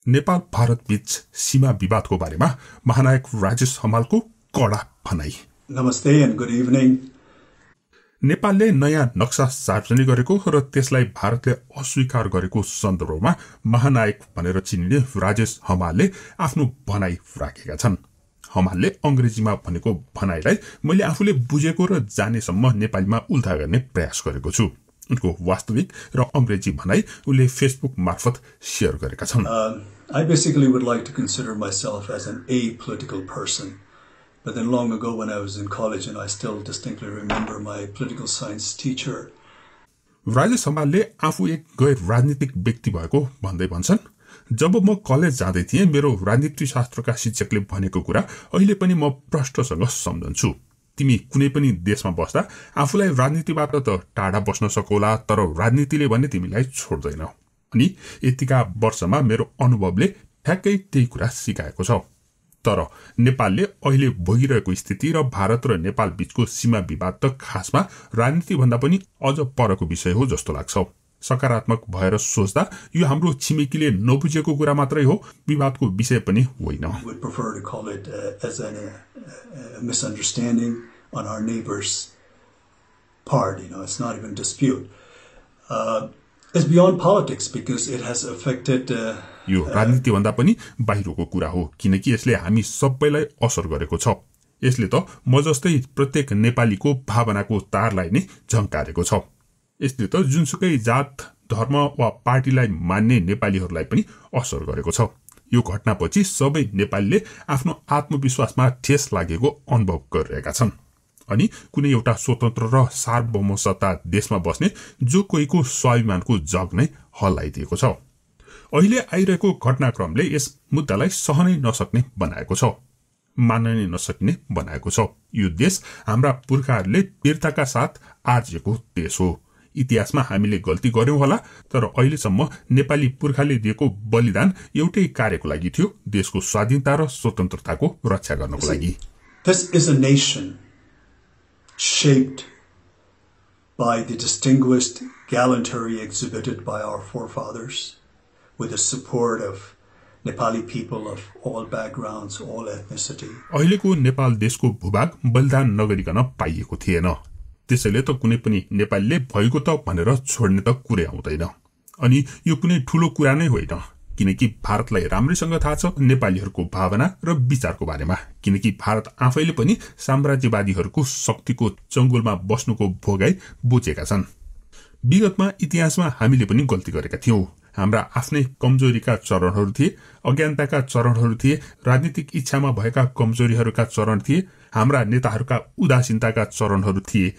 नेपाल भारत बीच सीमा विवादको बारेमा महानायक राजेश हमालको कडा भनाई। नमस्ते and good evening. नेपालले नयाँ नक्सा सार्वजनिक गरेको र त्यसलाई भारतले अस्वीकार गरेको सन्दर्भमा महानायक भनेर चिनिने राजेश हमालले आफ्नो भनाई राखेका छन्। हमालले अंग्रेजीमा भनेको भनाईलाई मैले आफूले बुझेको र जानेसम्म नेपालीमा उल्था गर्ने प्रयास गरेको छु। उनको वास्तविक र अंग्रेजी भनाई उनले फेसबुक मार्फत शेयर गरेका छन्। I basically would like to consider myself as an apolitical person. But then long ago when I was in college and I still distinctly remember my political science teacher. Rajesh हमालले आफू एक गैर राजनीतिक व्यक्ति भएको भन्दै भन्छन्, जब म कलेज जाँदै थिएँ मेरो राजनीति शास्त्रका शिक्षकले भनेको कुरा अहिले पनि म प्रष्टसँग सम्झन्छु। तिमी कुनै पनि देशमा बस्दा आफूलाई राजनीतिबाट त टाढा बस्न सकौला तर राजनीतिले भने तिमीलाई छोड्दैन। अनि यतिका वर्षमा मेरो अनुभवले ठ्याक्कै त्यही कुरा सिकाएको छ। तर नेपालले अहिले भोगिरहेको स्थिति र भारत र नेपाल बीचको सीमा विवाद त खासमा राजनीति भन्दा पनि अझ परको विषय हो जस्तो लाग्छ। सकारात्मक भएर सोच्दा यो हाम्रो छिमेकीले नबुझेको कुरा मात्रै हो, विवादको विषय पनि होइन। We would prefer to call it as a misunderstanding on our neighbor's part. It's not even dispute. It's beyond politics because it has affected. यो राजनीति भन्दा पनि बाहिरको कुरा हो किनकि यसले हामी सबैलाई असर गरेको छ। यसले त म जस्तै प्रत्येक नेपालीको भावनाको तारलाई नै झन्कारेको छ। यसले त जुनसुकै जात धर्म वा पार्टीलाई मान्ने नेपालीहरूलाई पनि असर गरेको छ। यो घटनापछि सबै नेपालीले आफ्नो आत्मविश्वासमा ठेस लागेको अनुभव गरिरहेका छन्। अनि कुनै एउटा स्वतन्त्र र सार्वभौम सत्ता देशमा बस्ने जो कोहीको स्वाभिमानको जग नै हल्लाइदिएको छ। अहिले आइरहेको घटनाक्रमले यस मुद्दालाई सहनै नसक्ने बनाएको छ, मान्नै नसक्ने बनाएको छ। यो देश हाम्रा पुर्खाहरूले वीरताका साथ आर्जिएको देश हो। इतिहासमा हामीले गल्ती गर्यौं होला तर अहिलेसम्म नेपाली पुर्खाले दिएको बलिदान एउटै कार्यको लागि थियो, देशको स्वाधीनता र स्वतन्त्रताको रक्षा गर्नको लागि। This is a nation shaped by the distinguished gallantry exhibited by our forefathers with the support of Nepali people of all backgrounds, all ethnicity. अहिलेको नेपाल देशको भूभाग बलिदान नगरिकन पाइएको थिएन। त्यसैले त कुनै पनि नेपालीले भएको त भनेर छोड्ने त कुरै आउँदैन। अनि यो कुनै ठूलो कुरा नै होइन किनकि भारतलाई राम्रैसँग थाहा छ नेपालीहरूको भावना र विचारको बारेमा, किनकि भारत आफैले पनि साम्राज्यवादीहरूको शक्तिको चंगुलमा बस्नुको भोगाई बुझेका छन्। विगतमा इतिहासमा हामीले पनि गल्ती गरेका थियौं। हाम्रा आफ्नै कमजोरीका चरणहरू थिए, अज्ञानताका चरणहरू थिए, राजनीतिक इच्छामा भएका कमजोरीहरूका चरण थिए, हाम्रा नेताहरूका उदासीनताका चरणहरू थिए।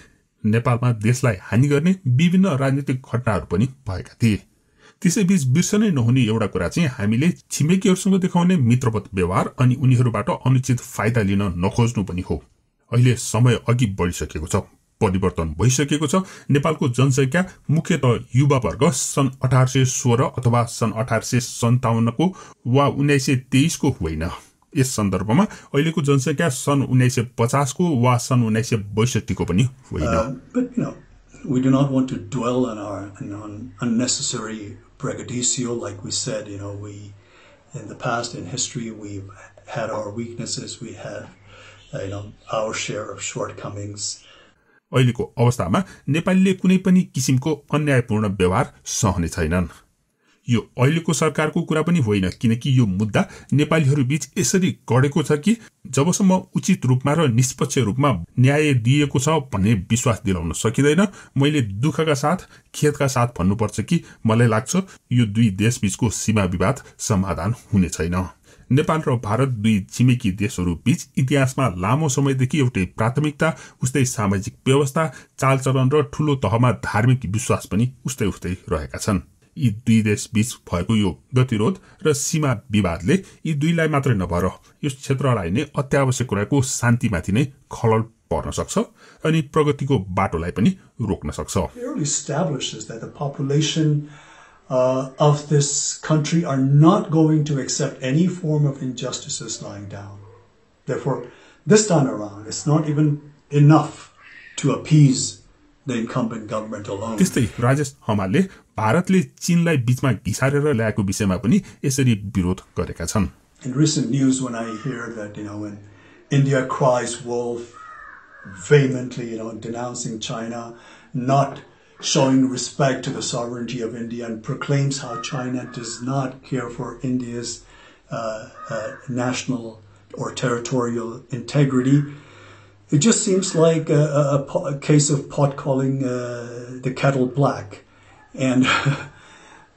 नेपालमा देशलाई हानि गर्ने विभिन्न राजनीतिक घटनाहरू पनि भएका थिए। त्यसैबीच बिर्सनै नहुने एउटा कुरा चाहिँ हामीले छिमेकीहरूसँग देखाउने मित्रवत व्यवहार अनि उनीहरूबाट अनुचित फाइदा लिन नखोज्नु पनि हो। अहिले समय अघि बढिसकेको छ, परिवर्तन भइसकेको छ। नेपालको जनसंख्या मुख्यतः युवा वर्ग सन् 1816 अथवा सन् 1857 को वा 1923 को होइन। यस सन्दर्भमा अहिलेको जनसंख्या सन् 1950 को वा सन् 1962 को पनि होइन। We do not want to dwell on unnecessary braggadocio. Like we said, we in the past in history we've had our weaknesses, we had our share of shortcomings. अहिलेको अवस्थामा नेपालीले कुनै पनि किसिमको अन्यायपूर्ण व्यवहार सहने छैनन्। यो अहिलेको सरकारको कुरा पनि होइन किनकि यो मुद्दा नेपालीहरू बीच यसरी गडेको छ कि जबसम्म उचित रूपमा र निष्पक्ष रूपमा न्याय दिएको छ भन्ने विश्वास दिलाउन सकिँदैन। मैले दुःखका साथ खेदका साथ भन्नुपर्छ कि मलाई लाग्छ यो दुई देश बीचको सीमा विवाद समाधान हुने छैन। नेपाल र भारत दुई छिमेकी देशहरू बीच इतिहासमा लामो समयदेखि एउटै प्राथमिकता, उस्तै सामाजिक व्यवस्था, चालचलन र ठूलो तहमा धार्मिक विश्वास पनि उस्तै उस्तै रहेका छन्। यी दुई देश बीच भएको यो गतिरोध र सीमा विवादले यी दुईलाई मात्रै नभएर यस क्षेत्रलाई नै अत्यावश्यक रहेको शान्तिमाथि नै खलल पर्न सक्छ अनि प्रगतिको बाटोलाई पनि रोक्न सक्छ। Clearly establishes that the population of this country are not going to accept any form of injustices lying down. Therefore, this time around, it's not even enough to appease the incumbent government alone. त्यस्तै राजेश हमालले भारतले चीनलाई बीचमा घिसारेर ल्याएको विषयमा पनि यसरी विरोध गरेका छन्. In recent news, when I hear that, when India cries wolf vehemently, denouncing China, not showing respect to the sovereignty of India, and proclaims how China does not care for India's national or territorial integrity, it just seems like a case of pot calling the kettle black. And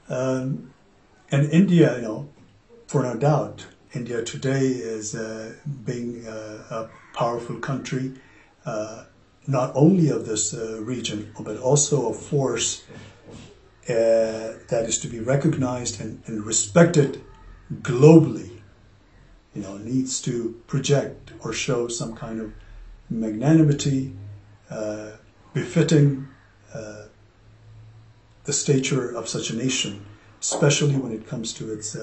and India, for no doubt, India today is being a powerful country, not only of this region, but also a force that is to be recognized and respected globally. Needs to project or show some kind of magnanimity befitting the stature of such a nation, especially when it comes to its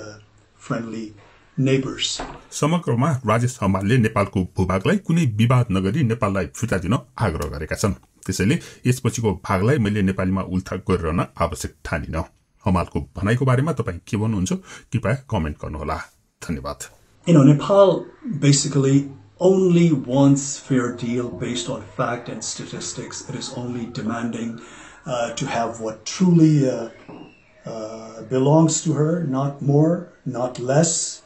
friendly neighbors. समग्रमा राजेश हमालले नेपालको भूभागलाई कुनै विवाद नगरी नेपाललाई फिर्ता दिन आग्रह गरेका छन्. त्यसैले यसपछिको भागलाई मैले नेपालीमा उल्था गरिरहन आवश्यक ठानिन. हमालको भनाइको बारेमा तपाईं के भन्नुहुन्छ कृपया कमेन्ट गर्नुहोला. धन्यवाद. Nepal basically only wants fair deal based on fact and statistics. It is only demanding to have what truly belongs to her, not more, not less.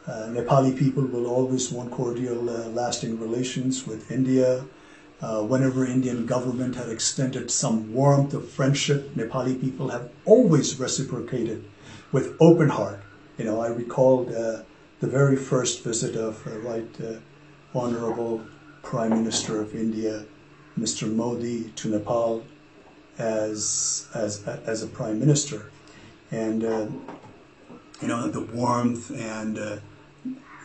Nepali people will always want cordial, lasting relations with India. Whenever Indian government had extended some warmth of friendship, Nepali people have always reciprocated with open heart. I recalled the very first visit of Honorable Prime Minister of India, Mr. Modi, to Nepal as a Prime Minister, and the warmth and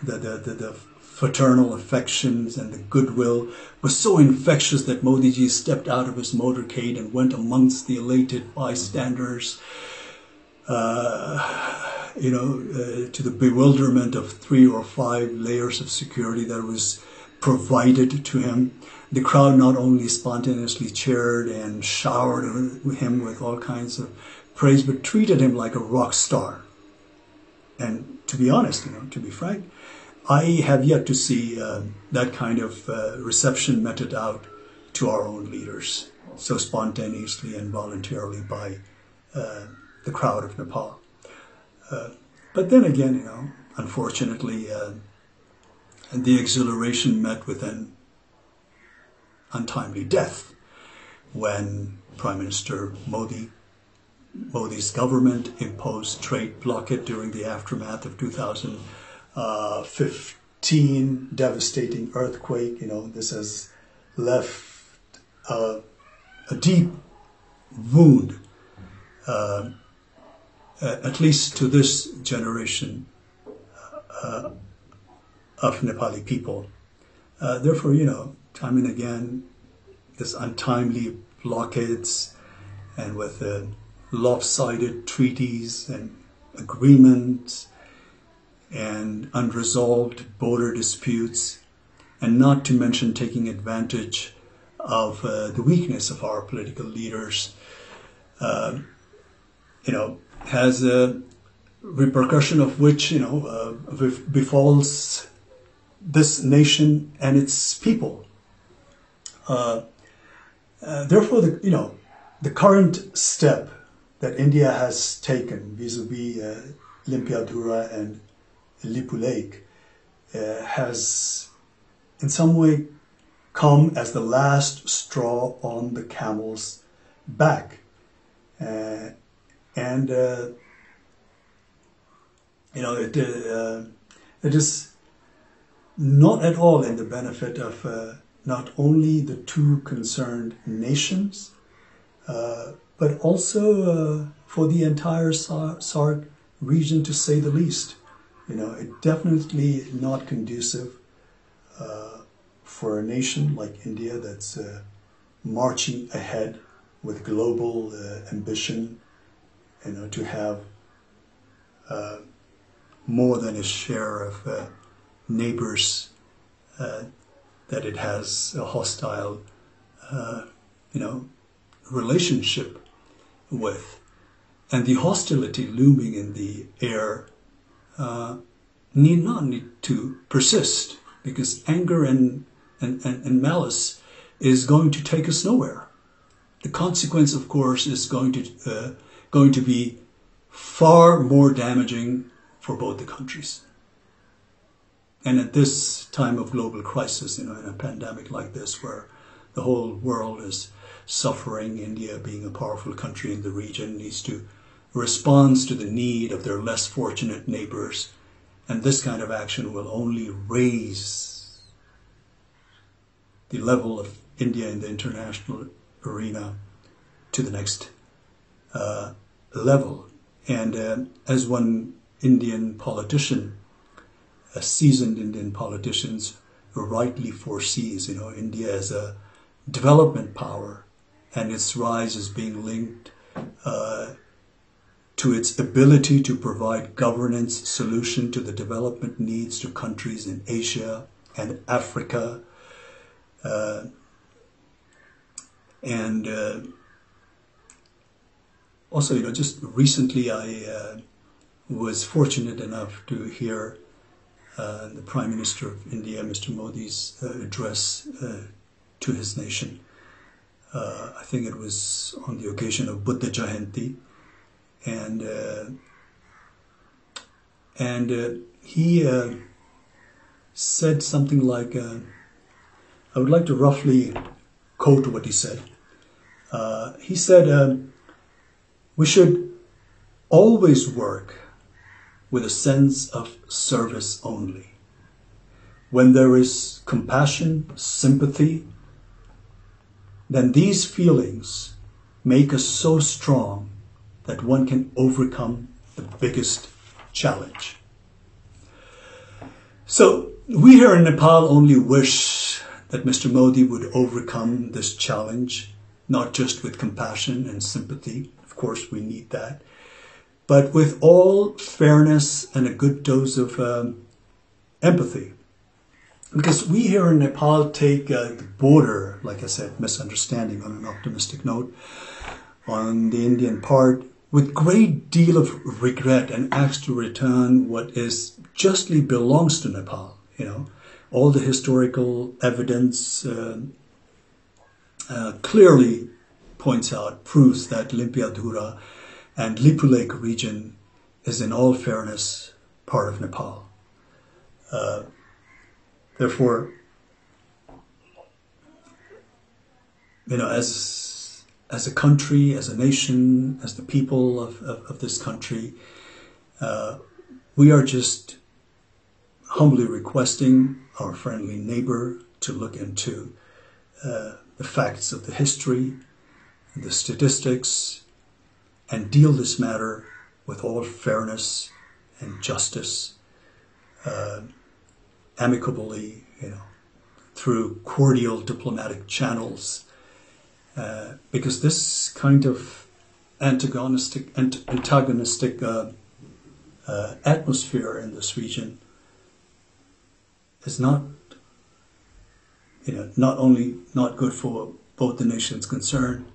the fraternal affections and the goodwill was so infectious that Modi ji stepped out of his motorcade and went amongst the elated bystanders. To the bewilderment of 3 or 5 layers of security that was provided to him. The crowd not only spontaneously cheered and showered him with all kinds of praise, but treated him like a rock star. And to be honest, to be frank, I have yet to see that kind of reception meted out to our own leaders so spontaneously and voluntarily by the crowd of Nepal. But then again, unfortunately, the exhilaration met with an untimely death when Prime Minister Modi's government imposed trade blockade during the aftermath of 2015 devastating earthquake. This has left a deep wound. At least to this generation of Nepali people. Therefore, time and again, this untimely blockades and with lopsided treaties and agreements and unresolved border disputes, and not to mention taking advantage of the weakness of our political leaders, has a repercussion of which, befalls this nation and its people. Therefore, the current step that India has taken vis-a-vis Limpiadura and Lipu Lake has in some way come as the last straw on the camel's back. It is not at all in the benefit of not only the two concerned nations, but also for the entire SAARC region, to say the least. It definitely not conducive for a nation like India that's marching ahead with global ambition, to have more than its share of neighbors that it has a hostile, relationship with, and the hostility looming in the air need not to persist, because anger and malice is going to take us nowhere. The consequence, of course, is going to be far more damaging for both the countries. And at this time of global crisis, in a pandemic like this, where the whole world is suffering, India, being a powerful country in the region, needs to respond to the need of their less fortunate neighbors. And this kind of action will only raise the level of India in the international arena to the next level. And as one Indian politician, a seasoned Indian politician, rightly foresees, India as a development power, and its rise is being linked to its ability to provide governance solution to the development needs to countries in Asia and Africa. Also, just recently I was fortunate enough to hear the Prime Minister of India, Mr. Modi's address to his nation. I think it was on the occasion of Buddha Jayanti. And he said something like, I would like to roughly quote what he said. He said, we should always work with a sense of service only. When there is compassion, sympathy, then these feelings make us so strong that one can overcome the biggest challenge. So we here in Nepal only wish that Mr. Modi would overcome this challenge, not just with compassion and sympathy. Of course, we need that, but with all fairness and a good dose of empathy. Because we here in Nepal take the border, like I said, misunderstanding on an optimistic note, on the Indian part, with great deal of regret, and ask to return what is justly belongs to Nepal. All the historical evidence clearly points out, proves that Limpiadhura and Lipu Lake region is in all fairness part of Nepal. Therefore, as a country, as a nation, as the people of this country, we are just humbly requesting our friendly neighbor to look into the facts of the history, the statistics, and deal this matter with all fairness and justice, amicably, through cordial diplomatic channels, because this kind of antagonistic atmosphere in this region is not only not good for both the nations concerned,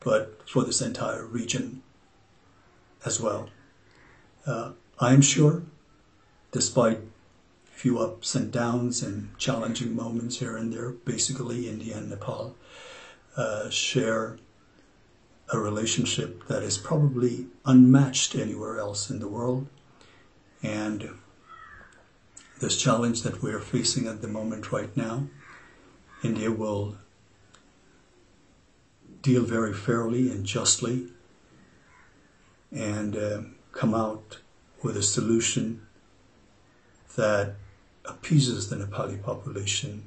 but for this entire region as well. I am sure, despite few ups and downs and challenging moments here and there, basically India and Nepal share a relationship that is probably unmatched anywhere else in the world. And this challenge that we are facing at the moment right now, India will deal very fairly and justly and come out with a solution that appeases the Nepali population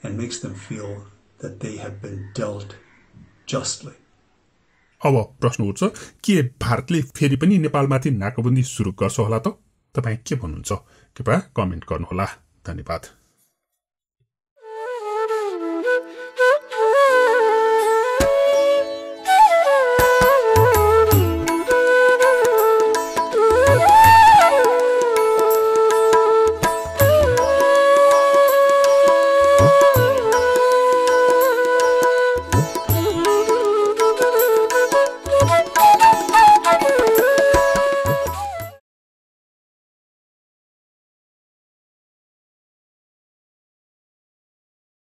and makes them feel that they have been dealt justly. अब प्रश्न उठ्छ के भारतले फेरि पनि नेपालमाथि नाकाबन्दी सुरु गर्छ होला त? तपाई के भन्नुहुन्छ? कृपया कमेन्ट गर्नुहोला। धन्यवाद।